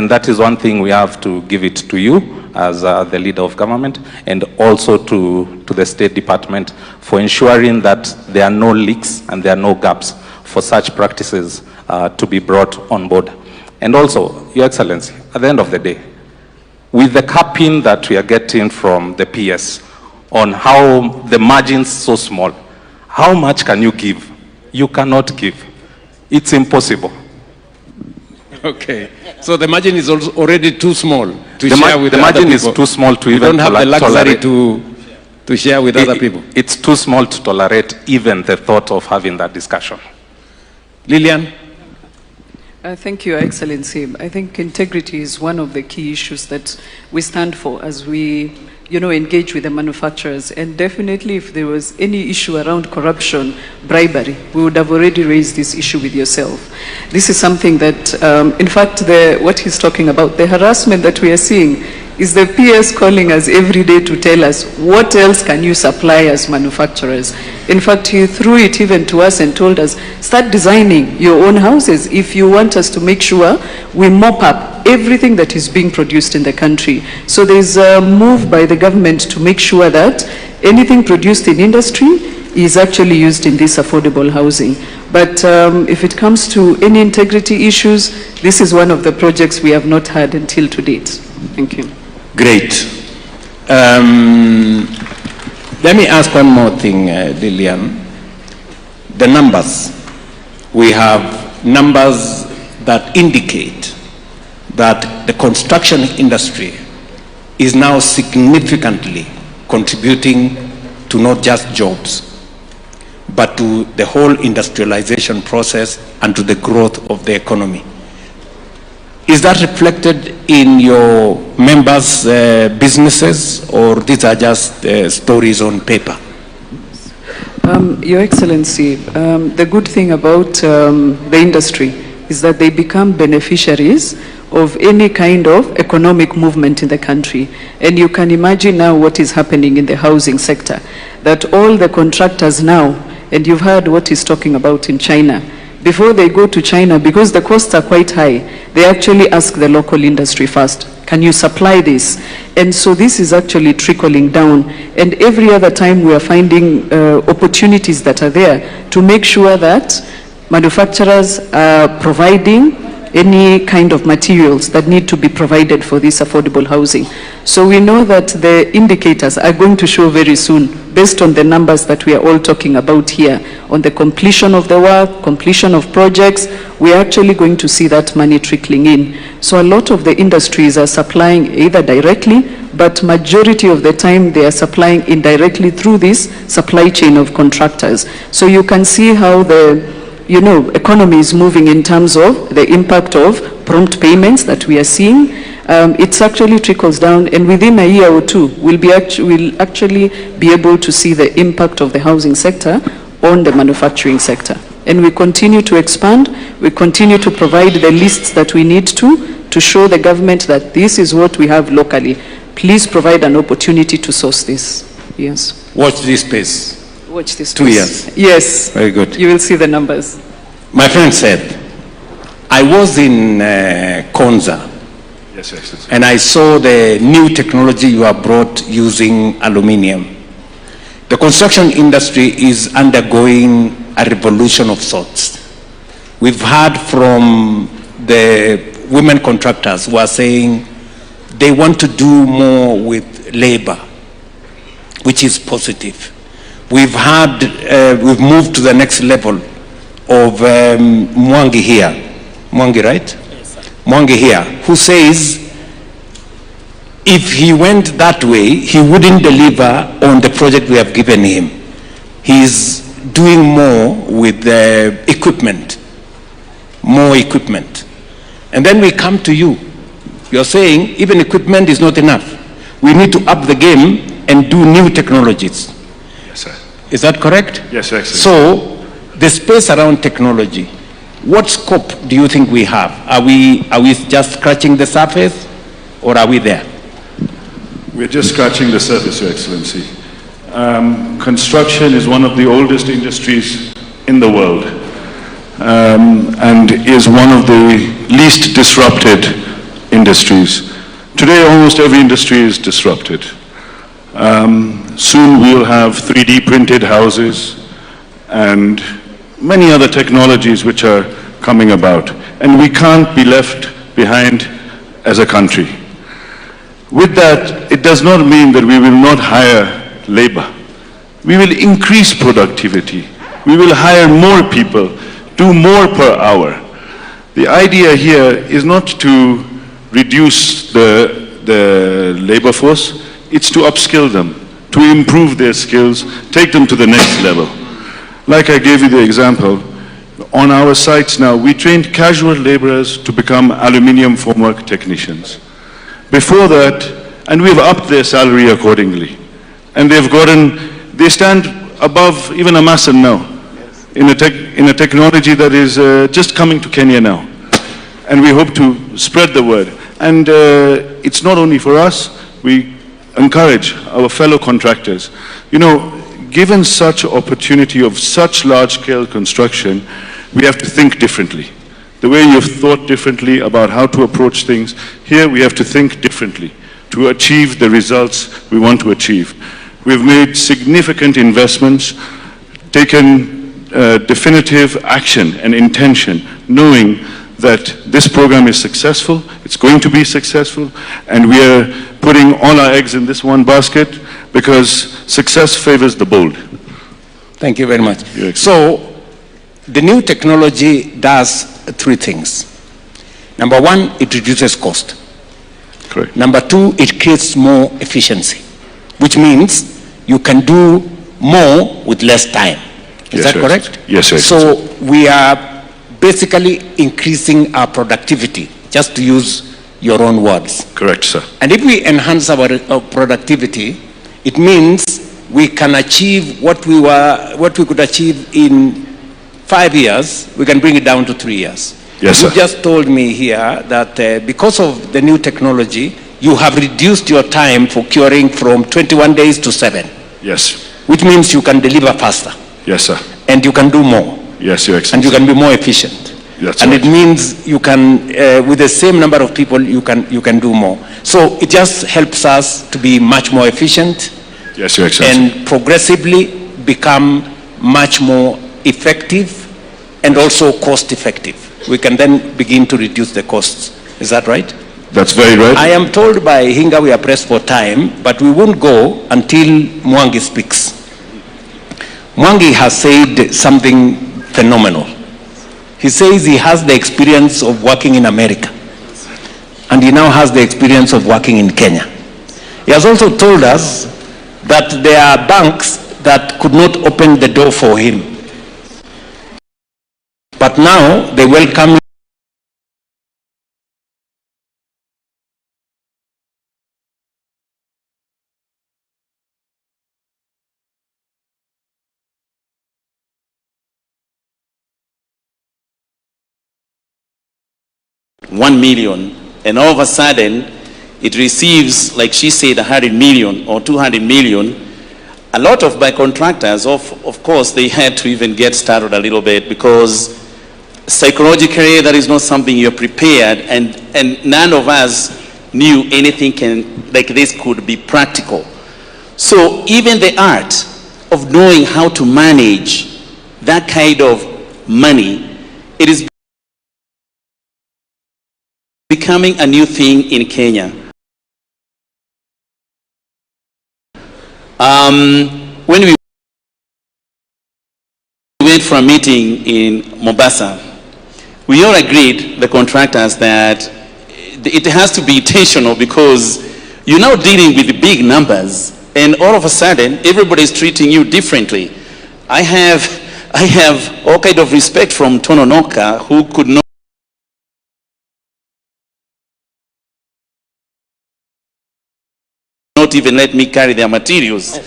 that is one thing we have to give it to you as the leader of government, and also to the State Department for ensuring that there are no leaks and there are no gaps for such practices to be brought on board. And also, Your Excellency, at the end of the day, with the capping that we are getting from the PS on how the margins so small, how much can you give? You cannot give. It's impossible. Okay, so the margin is also already too small to share with other people. The margin is too small to even tolerate. We don't have the luxury to share with other people. It's too small to tolerate even the thought of having that discussion. Lillian? Thank you, Your Excellency. I think integrity is one of the key issues that we stand for as we, engage with the manufacturers. And definitely, if there was any issue around corruption, bribery, we would have already raised this issue with yourself. This is something that, in fact, what he's talking about, the harassment that we are seeing, is the PS calling us every day to tell us, what else can you supply as manufacturers? In fact, he threw it even to us and told us, start designing your own houses if you want us to make sure we mop up everything that is being produced in the country. So there's a move by the government to make sure that anything produced in industry is actually used in this affordable housing. But if it comes to any integrity issues, this is one of the projects we have not had until to date. Thank you. Great. Let me ask one more thing, Lillian. The numbers. We have numbers that indicate that the construction industry is now significantly contributing to not just jobs, but to the whole industrialization process and to the growth of the economy. Is that reflected in your members' businesses, or these are just stories on paper? Your Excellency, the good thing about the industry is that they become beneficiaries of any kind of economic movement in the country. And you can imagine now what is happening in the housing sector, that all the contractors now, and you've heard what he's talking about in China, before they go to China, because the costs are quite high, they actually ask the local industry first, can you supply this? And so this is actually trickling down. And every other time we are finding opportunities that are there to make sure that manufacturers are providing any kind of materials that need to be provided for this affordable housing. So we know that the indicators are going to show very soon, based on the numbers that we are all talking about here, on the completion of the work, completion of projects. We are actually going to see that money trickling in. So a lot of the industries are supplying either directly, but majority of the time they are supplying indirectly through this supply chain of contractors. So you can see how the economy is moving in terms of the impact of prompt payments that we are seeing. It actually trickles down, and within a year or two, we'll actually be able to see the impact of the housing sector on the manufacturing sector. And we continue to expand. We continue to provide the lists that we need to show the government that this is what we have locally. Please provide an opportunity to source this. Yes. Watch this space. Watch this. 2 years. Yes. Very good. You will see the numbers. My friend said, I was in Konza. Yes, Excellency. And I saw the new technology you have brought using aluminium. The construction industry is undergoing a revolution of sorts. We've heard from the women contractors who are saying they want to do more with labor, which is positive. We've moved to the next level of Mwangi here. Mwangi, right? Yes, sir. Mwangi here, who says if he went that way, he wouldn't deliver on the project we have given him. He's doing more with the equipment, more equipment. And then we come to you. You're saying even equipment is not enough. We need to up the game and do new technologies. Yes, sir. Is that correct? Yes, Excellency. So the space around technology, what scope do you think we have? Are we just scratching the surface, or are we there? We're just scratching the surface, Your Excellency. Construction is one of the oldest industries in the world, and is one of the least disrupted industries. Today, almost every industry is disrupted. Soon we'll have 3D printed houses and many other technologies which are coming about, and we can't be left behind as a country. With that, it does not mean that we will not hire labor. We will increase productivity. We will hire more people, do more per hour. The idea here is not to reduce the labor force, it's to upskill them, to improve their skills, take them to the next level. Like I gave you the example, on our sites now, we trained casual laborers to become aluminium formwork technicians. Before that, and we've upped their salary accordingly. And they stand above even a mason now, in a technology that is just coming to Kenya now. And we hope to spread the word. And it's not only for us, we encourage our fellow contractors. You know, given such opportunity of such large-scale construction, we have to think differently. The way you've thought differently about how to approach things, here we have to think differently to achieve the results we want to achieve. We've made significant investments, taken definitive action and intention, knowing that this program is successful, it's going to be successful, and we are putting all our eggs in this one basket because success favors the bold. Thank you very much. So, the new technology does three things. Number one, it reduces cost. Correct. Number two, it creates more efficiency, which means you can do more with less time. Is that correct? Yes, sir. So we are basically increasing our productivity, just to use your own words. Correct, sir. And if we enhance our productivity, it means we can achieve what we could achieve in 5 years, we can bring it down to 3 years. Yes, sir. You just told me here that because of the new technology, you have reduced your time for curing from 21 days to 7. Yes. Which means you can deliver faster. Yes, sir. And you can do more. Yes, Your Excellency. And you can be more efficient. That's and right. it means you can, with the same number of people, you can do more. So it just helps us to be much more efficient. Yes, Your Excellency. And progressively become much more effective and also cost effective. We can then begin to reduce the costs. Is that right? That's very right. I am told by Hinga we are pressed for time, but we won't go until Mwangi speaks. Mwangi has said something phenomenal. He says he has the experience of working in America, and he now has the experience of working in Kenya. He has also told us that there are banks that could not open the door for him. But now they welcome him. $1 million, and all of a sudden it receives, like she said, 100 million or 200 million. A lot of my contractors, of course, they had to even get started a little bit because psychologically, that is not something you're prepared, and none of us knew anything like this could be practical. So even the art of knowing how to manage that kind of money, it is becoming a new thing in Kenya. When we went for a meeting in Mombasa, we all agreed, the contractors, that it has to be intentional, because you're now dealing with big numbers, and all of a sudden everybody's treating you differently. I have all kind of respect from Tononoka, who could not even let me carry their materials.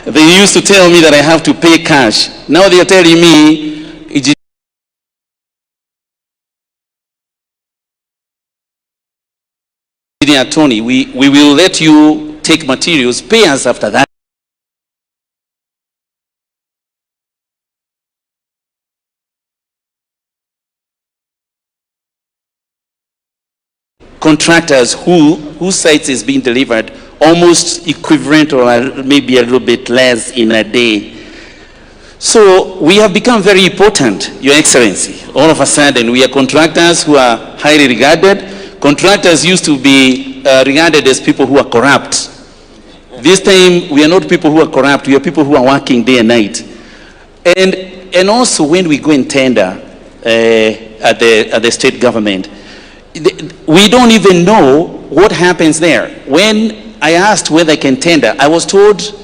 They used to tell me that I have to pay cash. Now they are telling me, Engineer Tony, we will let you take materials, pay us after that. Contractors whose sites is being delivered almost equivalent or maybe a little bit less in a day. So we have become very important, Your Excellency. All of a sudden we are contractors who are highly regarded. Contractors used to be regarded as people who are corrupt. This time we are not people who are corrupt, we are people who are working day and night. And also when we go and tender at the state government, we don't even know what happens there. When I asked whether I can tender, I was told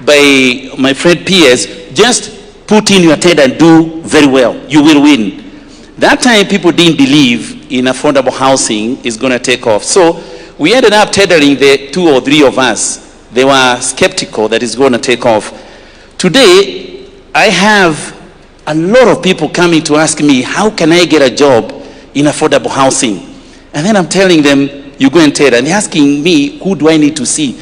by my friend PS, just put in your tender and do very well, you will win. That time people didn't believe in affordable housing is going to take off. So we ended up tendering, the 2 or 3 of us. They were skeptical that it's going to take off. Today, I have a lot of people coming to ask me, how can I get a job in affordable housing? And then I'm telling them, you go and tender. And they're asking me, who do I need to see?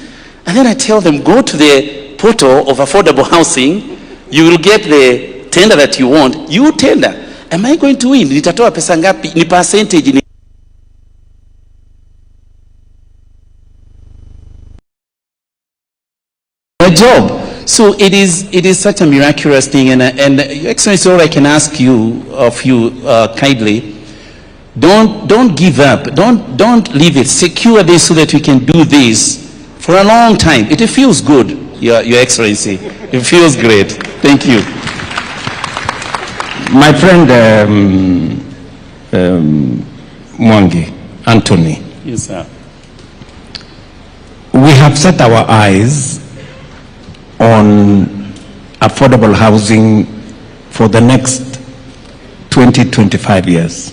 And then I tell them, go to the portal of affordable housing. You will get the tender that you want. You tender. Am I going to win? Nitatoa pesa ngapi? Ni percentage ni a job. So it is such a miraculous thing. And Your Excellency, all I can ask you kindly, don't give up. Don't leave it. Secure this so that we can do this for a long time. It feels good, Your Excellency. It feels great. Thank you. My friend Mwangi, Anthony. Yes, sir. We have set our eyes on affordable housing for the next 20-25 years.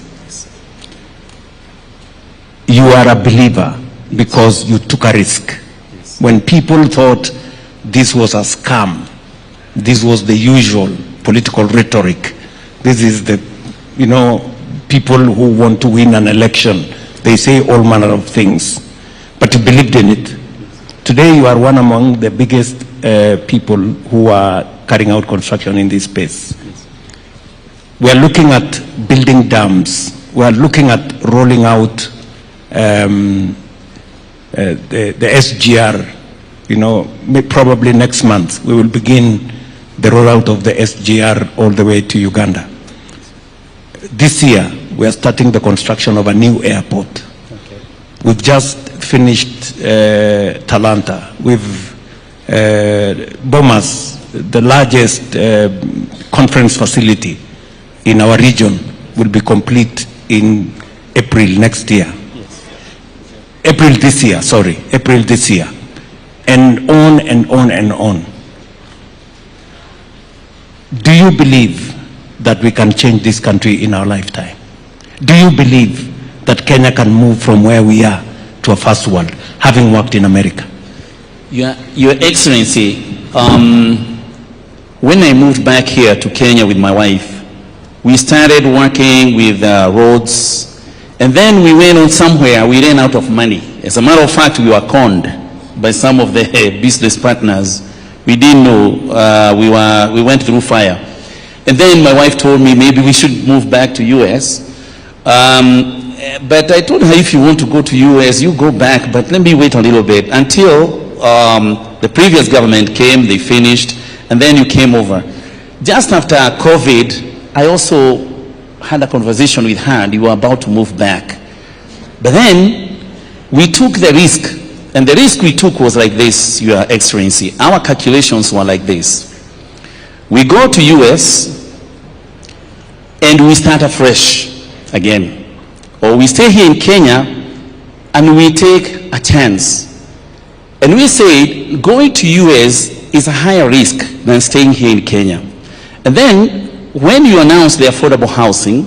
You are a believer because you took a risk. Yes. When people thought this was a scam, this was the usual political rhetoric. This is the, people who want to win an election. They say all manner of things, but you believed in it. Today you are one among the biggest people who are carrying out construction in this space. Yes. We are looking at building dams. We are looking at rolling out the SGR. Probably next month we will begin the rollout of the SGR all the way to Uganda. This year we are starting the construction of a new airport. Okay. We've just finished Talanta. We've Bomas, the largest conference facility in our region, will be complete in April next year. Yes. April this year. And on and on and on. Do you believe that we can change this country in our lifetime? Do you believe that Kenya can move from where we are to a first world, having worked in America? Your Excellency, when I moved back here to Kenya with my wife, we started working with roads, and then we went on somewhere, we ran out of money. As a matter of fact, we were conned by some of the business partners. We didn't know, we went through fire. And then my wife told me maybe we should move back to US. But I told her, if you want to go to US, you go back, but let me wait a little bit until the previous government came, they finished, and then you came over. Just after COVID, I also had a conversation with her, and we were about to move back. But then we took the risk, and the risk we took was like this, Your Excellency. Our calculations were like this. We go to US, and we start afresh again. Or we stay here in Kenya, and we take a chance. And we said, going to US is a higher risk than staying here in Kenya. And then, when you announced the affordable housing,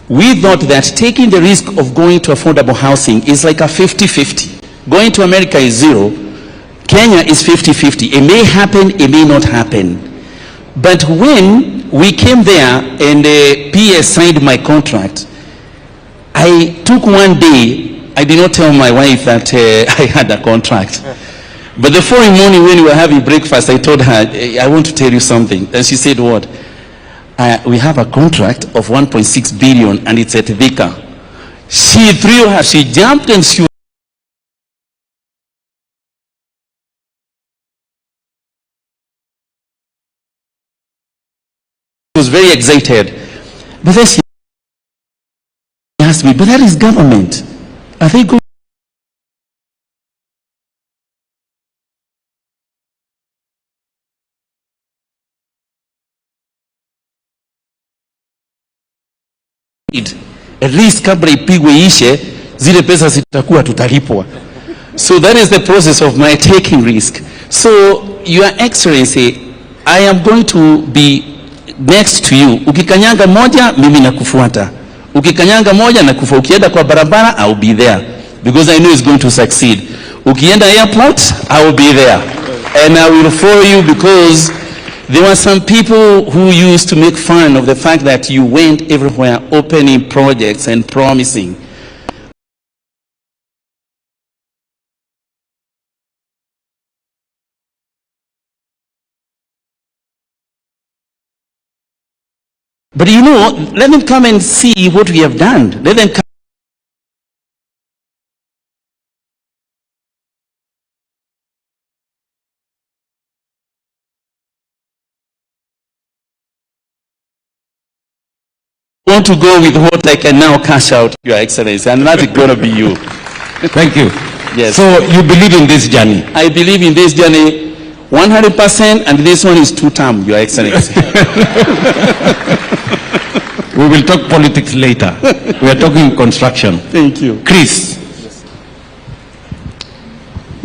we thought that taking the risk of going to affordable housing is like a 50-50. Going to America is 0. Kenya is 50-50. It may happen, it may not happen. But when we came there and the PS signed my contract, I took one day, I did not tell my wife that I had a contract. But the following morning when we were having breakfast, I told her, I want to tell you something. And she said, what? We have a contract of 1.6 billion and it's at Thika. She jumped and she was very excited. But then she asked me, but that is government. Are they going? At least kabla ipigwe ishe, zile pesa zitakuwa tutalipwa. So that is the process of my taking risk. So, Your Excellency, I am going to be next to you. Ukikanyanga moja, mimi nakufuata. Ukikanyanga moja, nakufuata. Ukienda kwa barabara, I will be there. Because I know it's going to succeed. Ukienda airport, I will be there. And I will follow you because there were some people who used to make fun of the fact that you went everywhere opening projects and promising. But you know, let them come and see what we have done. Let them come. Want to go with what I can now cash out, Your Excellency, and that's going to be you. Thank you. Yes. So you believe in this journey? I believe in this journey 100%, and this one is 2-term, Your Excellency. We will talk politics later. We are talking construction. Thank you. Chris,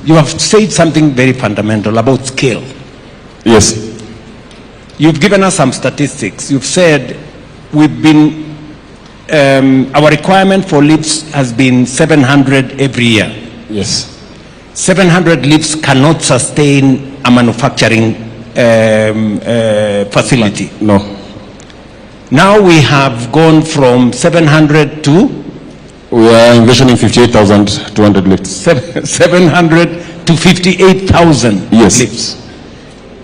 you have said something very fundamental about scale. Yes. You've given us some statistics. You've said we've been, our requirement for lifts has been 700 every year. Yes. 700 lifts cannot sustain a manufacturing facility. No. Now we have gone from 700 to? We are envisioning 58,200 lifts. 700 to 58,000 yes. lifts.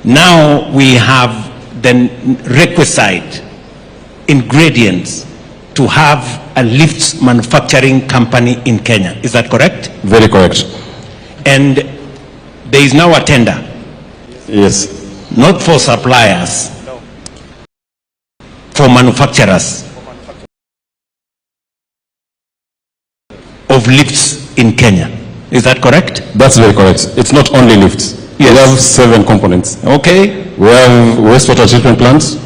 Now we have the requisite ingredients to have a lifts manufacturing company in Kenya. Is that correct? Very correct. And there is now a tender. Yes. Not for suppliers, for manufacturers of lifts in Kenya. Is that correct? That's very correct. It's not only lifts. Yes. We have 7 components. Okay. We have wastewater treatment plants.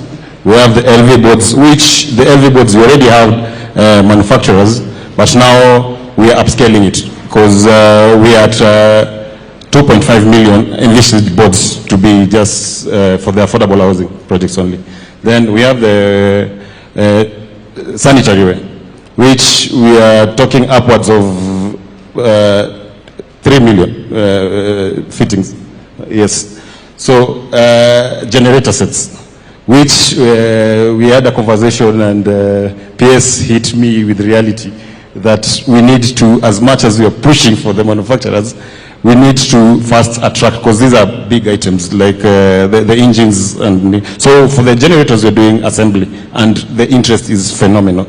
We have the LV boards, which the LV boards we already have manufacturers, but now we are upscaling it because we are at 2.5 million enlisted boards to be just for the affordable housing projects only. Then we have the sanitary ware, which we are talking upwards of 3 million fittings. Yes. So generator sets, which we had a conversation and PS hit me with reality that we need to, as much as we are pushing for the manufacturers, we need to first attract, because these are big items like the engines, and so for the generators we're doing assembly, and the interest is phenomenal.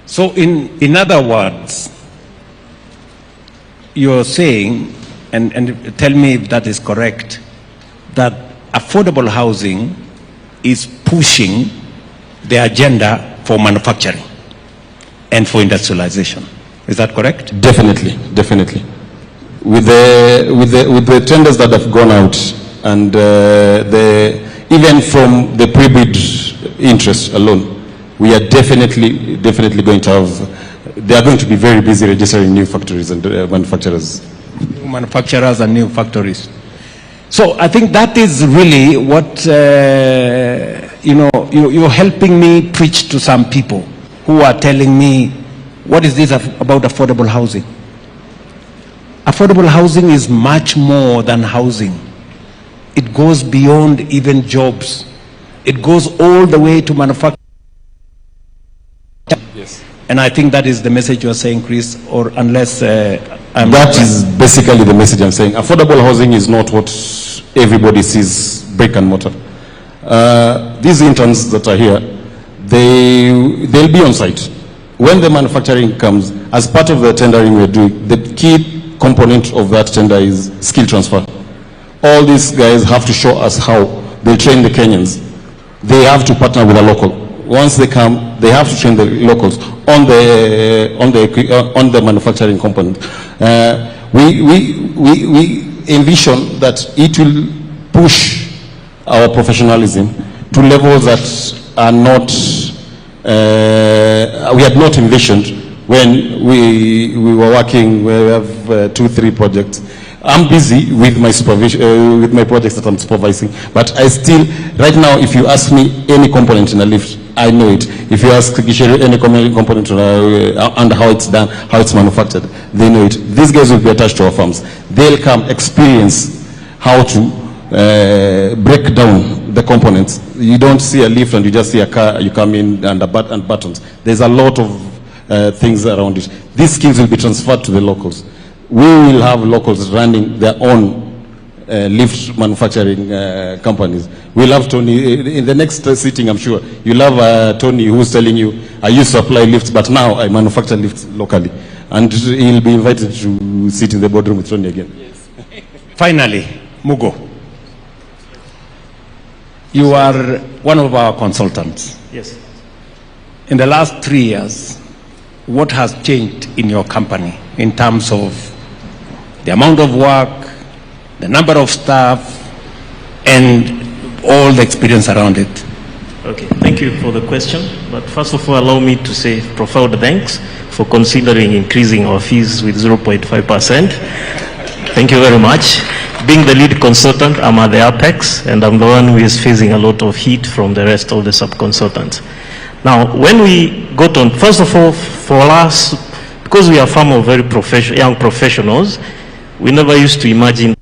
So in other words, you're saying, and tell me if that is correct, that affordable housing is pushing the agenda for manufacturing and for industrialization. Is that correct? Definitely, definitely. With the tenders that have gone out, and even from the pre-bid interest alone, we are definitely going to have, they are going to be very busy registering new factories and manufacturers. New manufacturers and new factories. So I think that is really what, you're helping me preach to some people who are telling me, what is this about affordable housing? Affordable housing is much more than housing. It goes beyond even jobs. It goes all the way to manufacturing. Yes. And I think that is the message you are saying, Chris, or unless I'm... That is basically the message I'm saying. Affordable housing is not what everybody sees, brick and mortar. These interns that are here, they'll be on site. When the manufacturing comes, as part of the tendering we're doing, the key component of that tender is skill transfer. All these guys have to show us how they train the Kenyans. They have to partner with a local. Once they come, they have to train the locals on the manufacturing component. We envision that it will push our professionalism to levels that are not we had not envisioned when we were working. We have 2-3 projects. I'm busy with my supervision, with my projects that I'm supervising, but I still, right now, if you ask me any component in a lift, I know it. If you ask any component and how it's done, how it's manufactured, they know it. These guys will be attached to our farms. They'll come experience how to break down the components. You don't see a lift and you just see a car, you come in and buttons. There's a lot of things around it. These skills will be transferred to the locals. We will have locals running their own lift manufacturing companies. We'll have Tony, in the next sitting I'm sure, you'll have Tony who's telling you, I used to apply lifts, but now I manufacture lifts locally. And he'll be invited to sit in the boardroom with Tony again. Yes. Finally, Mugo, you are one of our consultants. Yes. In the last 3 years, what has changed in your company in terms of the amount of work, the number of staff, and all the experience around it? Okay, thank you for the question. But first of all, allow me to say profound thanks for considering increasing our fees with 0.5%. Thank you very much. Being the lead consultant, I'm at the apex, and I'm the one who is facing a lot of heat from the rest of the sub-consultants. Now, when we got on, first of all, for us, because we are farm of very young professionals, we never used to imagine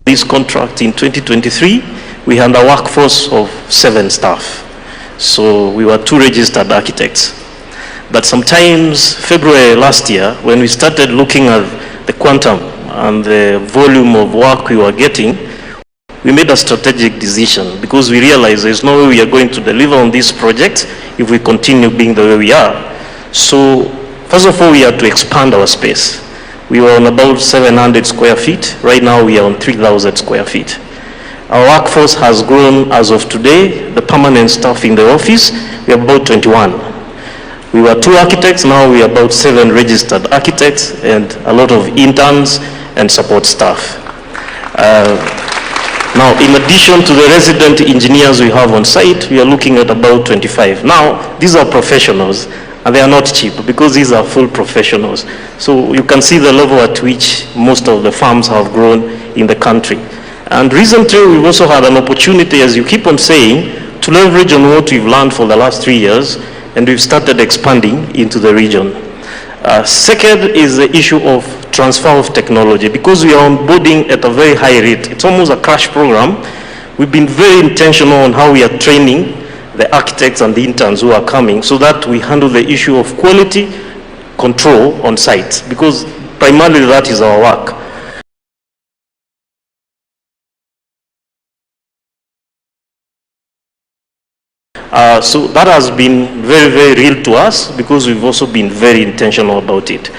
this contract. In 2023, we had a workforce of 7 staff. So we were 2 registered architects. But sometimes, February last year, when we started looking at the quantum and the volume of work we were getting, we made a strategic decision because we realized there's no way we are going to deliver on this project if we continue being the way we are. So, first of all, we had to expand our space. We were on about 700 square feet. Right now, we are on 3,000 square feet. Our workforce has grown as of today. The permanent staff in the office, we are about 21. We were 2 architects, now we are about 7 registered architects and a lot of interns and support staff. Now, in addition to the resident engineers we have on site, we are looking at about 25. Now, these are professionals, and they are not cheap because these are full professionals. So you can see the level at which most of the farms have grown in the country. And recently, we've also had an opportunity, as you keep on saying, to leverage on what we've learned for the last 3 years, and we've started expanding into the region. Second is the issue of transfer of technology. Because we are onboarding at a very high rate, it's almost a crash program. We've been very intentional on how we are training the architects and the interns who are coming so that we handle the issue of quality control on site, because primarily that is our work. So that has been very, very real to us, because we've also been very intentional about it.